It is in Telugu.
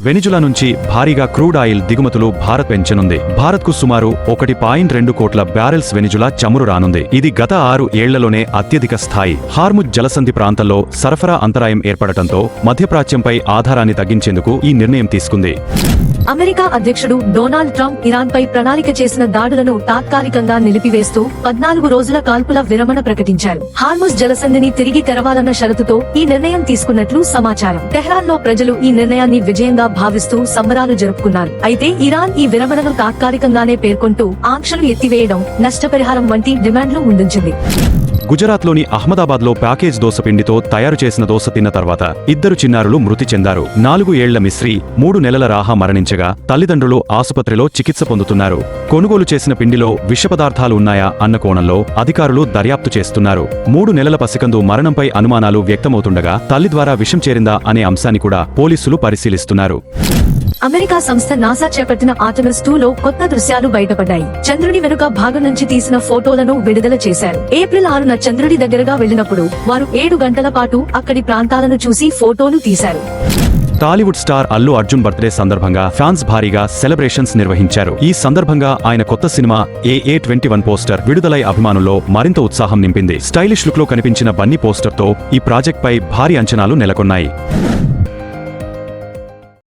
వెనిజులా నుంచి భారీగా క్రూడ్ ఆయిల్ దిగుమతులు భారత్ పెంచనుంది. భారత్కు సుమారు 1.2 కోట్ల బ్యారెల్స్ వెనిజులా చమురు రానుంది. ఇది గత 6 ఏళ్లలోనే అత్యధిక స్థాయి. హార్ముజ్ జలసంధి ప్రాంతంలో సరఫరా అంతరాయం ఏర్పడటంతో మధ్యప్రాచ్యంపై ఆధారాన్ని తగ్గించేందుకు ఈ నిర్ణయం తీసుకుంది. అమెరికా అధ్యక్షుడు డొనాల్డ్ ట్రంప్ ఇరాన్పై ప్రణాళిక చేసిన దాడులను తాత్కాలికంగా నిలిపివేస్తూ 14 రోజుల కాల్పుల విరమణ ప్రకటించారు. హార్ముజ్ జలసంధిని తిరిగి తెరవాలన్న షరతుతో ఈ నిర్ణయం తీసుకున్నట్లు సమాచారం. టెహ్రాన్లో ప్రజలు ఈ నిర్ణయాన్ని విజయంగా భావిస్తూ సంబరాలు జరుపుకున్నారు. అయితే ఇరాన్ ఈ విరమణను తాత్కాలికంగానే పేర్కొంటూ ఆంక్షలు ఎత్తివేయడం, నష్టపరిహారం వంటి డిమాండ్లు ముందుంచింది. గుజరాత్లోని అహ్మదాబాద్లో ప్యాకేజ్ దోసపిండితో తయారు చేసిన దోస తిన్న తర్వాత 2 చిన్నారులు మృతి చెందారు. 4 ఏళ్ల మిశ్రీ 3 నెలల రాహా మరణించగా తల్లిదండ్రులు ఆసుపత్రిలో చికిత్స పొందుతున్నారు. కొనుగోలు చేసిన పిండిలో విషపదార్థాలు ఉన్నాయా అన్న కోణంలో అధికారులు దర్యాప్తు చేస్తున్నారు. 3 నెలల పసికందు మరణంపై అనుమానాలు వ్యక్తమవుతుండగా తల్లి ద్వారా విషం చేరిందా అనే అంశాన్ని కూడా పోలీసులు పరిశీలిస్తున్నారు. అమెరికా సంస్థ నాసా చేపట్టిన ఆర్టెమిస్ 2లో కొత్త దృశ్యాలు బయటపడ్డాయి. చంద్రుడి వెనుక భాగం నుంచి తీసిన ఫోటోలను విడుదల చేశారు. ఏప్రిల్ 6న చంద్రుడి దగ్గరగా వెళ్లినప్పుడు వారు 7 గంటల పాటు అక్కడి ప్రాంతాలను చూసి ఫోటోలు తీశారు. టాలీవుడ్ స్టార్ అల్లు అర్జున్ బర్త్డే సందర్భంగా ఫ్యాన్స్ భారీగా సెలబ్రేషన్స్ నిర్వహించారు. ఈ సందర్భంగా ఆయన కొత్త సినిమా AA21 పోస్టర్ విడుదలై అభిమానుల్లో మరింత ఉత్సాహం నింపింది. స్టైలిష్ లుక్ లో కనిపించిన బన్నీ పోస్టర్ తో ఈ ప్రాజెక్ట్ పై భారీ అంచనాలు నెలకొన్నాయి.